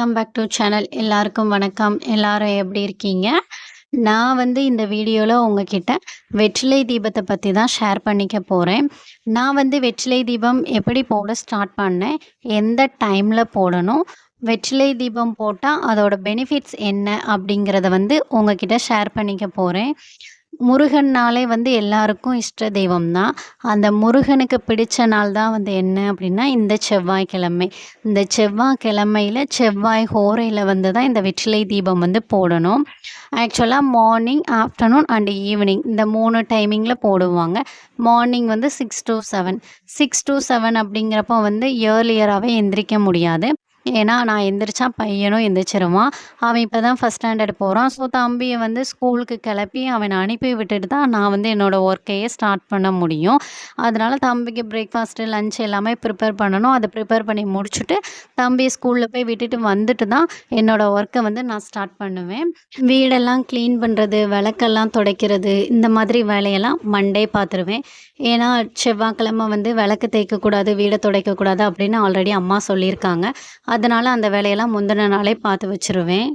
Welcome back to channel. எல்லாருக்கும் வணக்கம். எல்லாரும் எப்படி இருக்கீங்க? நான் இந்த வீடியோல உங்ககிட்ட வெற்றிலை தீபத்த பத்தி தான் ஷேர் பண்ணிக்க போறேன். நான் வெற்றிலை தீபம் எப்படி போட ஸ்டார்ட் பண்ணேன்? எந்த டைம்ல போடணும்? வெற்றிலை தீபம் போட்டா அதோட பெனிஃபிட்ஸ் என்ன? அப்படிங்கிறத உங்ககிட்ட ஷேர் பண்ணிக்க போறேன். முருகன்னாலே எல்லாருக்கும் இஷ்ட தெய்வம் தான். அந்த முருகனுக்கு பிடிச்ச நாள் தான் என்ன அப்படின்னா, இந்த செவ்வாய்க்கிழமை. இந்த செவ்வாய்க்கிழமையில செவ்வாய் ஹோரையில தான் இந்த வெற்றிலை தீபம் போடணும். ஆக்சுவலா மார்னிங், ஆஃப்டர்நூன் அண்ட் ஈவினிங் இந்த 3 டைமிங்கில போடுவாங்க. மார்னிங் 6 to 7 6 to 7 அப்படிங்கிறப்போ இயர்லியராகவே எந்திரிக்க முடியாது. ஏன்னா நான் எந்திரிச்சா பையனும் எந்திரிச்சிருவான். அவன் இப்போ தான் ஃபஸ்ட் ஸ்டாண்டர்ட் போகிறான். ஸோ தம்பியை ஸ்கூலுக்கு கிளப்பி அவனை அனுப்பி விட்டுட்டு தான் நான் என்னோடய ஒர்க்கையே ஸ்டார்ட் பண்ண முடியும். அதனால் தம்பிக்கு பிரேக்ஃபாஸ்ட்டு லஞ்ச் எல்லாமே ப்ரிப்பேர் பண்ணணும். அதை ப்ரிப்பேர் பண்ணி முடிச்சுட்டு தம்பியை ஸ்கூலில் போய் விட்டுட்டு வந்துட்டு தான் என்னோடய ஒர்க்கை நான் ஸ்டார்ட் பண்ணுவேன். வீடெல்லாம் க்ளீன் பண்ணுறது, விளக்கெல்லாம் துடைக்கிறது, இந்த மாதிரி வேலையெல்லாம் மண்டே பார்த்துருவேன். ஏன்னா செவ்வாய்க்கிழமை விளக்கு தேய்க்கக்கூடாது, வீடை துடைக்கக்கூடாது அப்படின்னு ஆல்ரெடி அம்மா சொல்லியிருக்காங்க. அதனால் அந்த வேலையெல்லாம் முந்தின நாளே பார்த்து வச்சுருவேன்.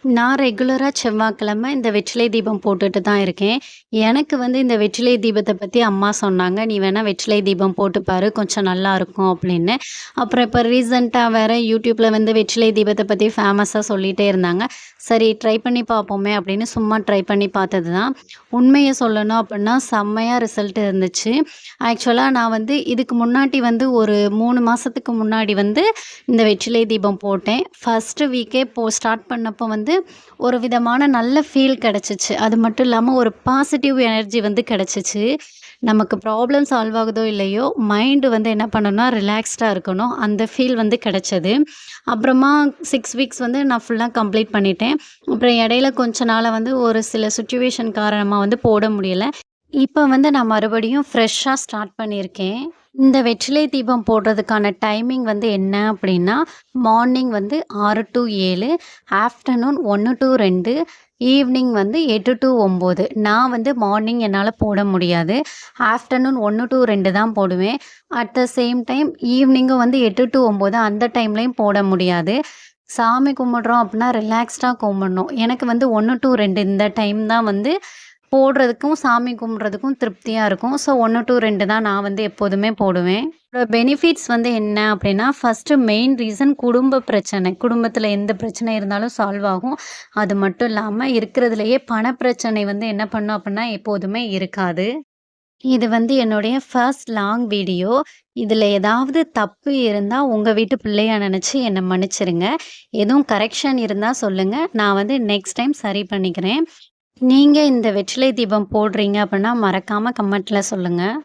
நான் ரெகுலராக செவ்வாய்க்கிழமை இந்த வெற்றிலை தீபம் போட்டுட்டு தான் இருக்கேன். எனக்கு இந்த வெற்றிலை தீபத்தை பற்றி அம்மா சொன்னாங்க, நீ வேணால் வெற்றிலை தீபம் போட்டு பாரு, கொஞ்சம் நல்லாயிருக்கும் அப்படின்னு. அப்புறம் இப்போ ரீசெண்டாக வேறு யூடியூப்பில் வெற்றிலை தீபத்தை பற்றி ஃபேமஸாக சொல்லிகிட்டே இருந்தாங்க. சரி ட்ரை பண்ணி பார்ப்போமே அப்படின்னு சும்மா ட்ரை பண்ணி பார்த்தது தான். உண்மையை சொல்லணும் அப்படின்னா செம்மையாக ரிசல்ட் இருந்துச்சு. ஆக்சுவலாக நான் இதுக்கு முன்னாடி ஒரு 3 மாதத்துக்கு முன்னாடி இந்த வெற்றிலை தீபம் போட்டேன். ஃபஸ்ட்டு வீக்கே ஸ்டார்ட் பண்ணப்போ ஒரு விதமான நல்ல ஃபீல் கிடச்சிச்சு. அது மட்டும் இல்லாமல் ஒரு பாசிட்டிவ் எனர்ஜி கிடச்சிச்சு. நமக்கு ப்ராப்ளம் சால்வ் ஆகுதோ இல்லையோ, மைண்டு என்ன பண்ணணும்னா ரிலாக்ஸ்டாக இருக்கணும். அந்த ஃபீல் கிடச்சது. அப்புறமா 6 வீக்ஸ் நான் ஃபுல்லாக கம்ப்ளீட் பண்ணிட்டேன். அப்புறம் இடையில கொஞ்ச நாளாக ஒரு சில சுச்சுவேஷன் காரணமாக போட முடியலை. இப்போ நான் மறுபடியும் ஃப்ரெஷ்ஷாக ஸ்டார்ட் பண்ணியிருக்கேன். இந்த வெற்றிலை தீபம் போடுறதுக்கான டைமிங் என்ன அப்படின்னா, morning 6 to 7, afternoon 1 to 2, evening 8 to 9. நான் மார்னிங் என்னால் போட முடியாது. ஆஃப்டர்நூன் 1 to 2 தான் போடுவேன். அட் த சேம் டைம் ஈவினிங்கும் 8 to 9 அந்த டைம்லேயும் போட முடியாது. சாமி கும்பிட்றோம் அப்படின்னா ரிலாக்ஸ்டாக கும்பிடணும். எனக்கு 1 to 2 இந்த டைம் தான் போடுறதுக்கும் சாமி கும்பிட்றதுக்கும் திருப்தியாக இருக்கும். ஸோ 1 to 2 தான் நான் எப்போதுமே போடுவேன். பெனிஃபிட்ஸ் என்ன அப்படின்னா, ஃபஸ்ட்டு மெயின் ரீசன் குடும்ப பிரச்சனை. குடும்பத்தில் எந்த பிரச்சனை இருந்தாலும் சால்வ் ஆகும். அது மட்டும் இல்லாமல் இருக்கிறதுலையே பணப்பிரச்சனை என்ன பண்ணும் அப்படின்னா எப்போதுமே இருக்காது. இது என்னுடைய ஃபர்ஸ்ட் லாங் வீடியோ. இதில் ஏதாவது தப்பு இருந்தால் உங்கள் வீட்டு பிள்ளையா நினச்சி என்னை மன்னிச்சிருங்க. எதுவும் கரெக்ஷன் இருந்தால் சொல்லுங்கள். நான் நெக்ஸ்ட் டைம் சரி பண்ணிக்கிறேன். நீங்கள் இந்த வெற்றிலை தீபம் போடுறீங்க அப்படின்னா மறக்காமல் கமெண்ட்டில் சொல்லுங்கள்.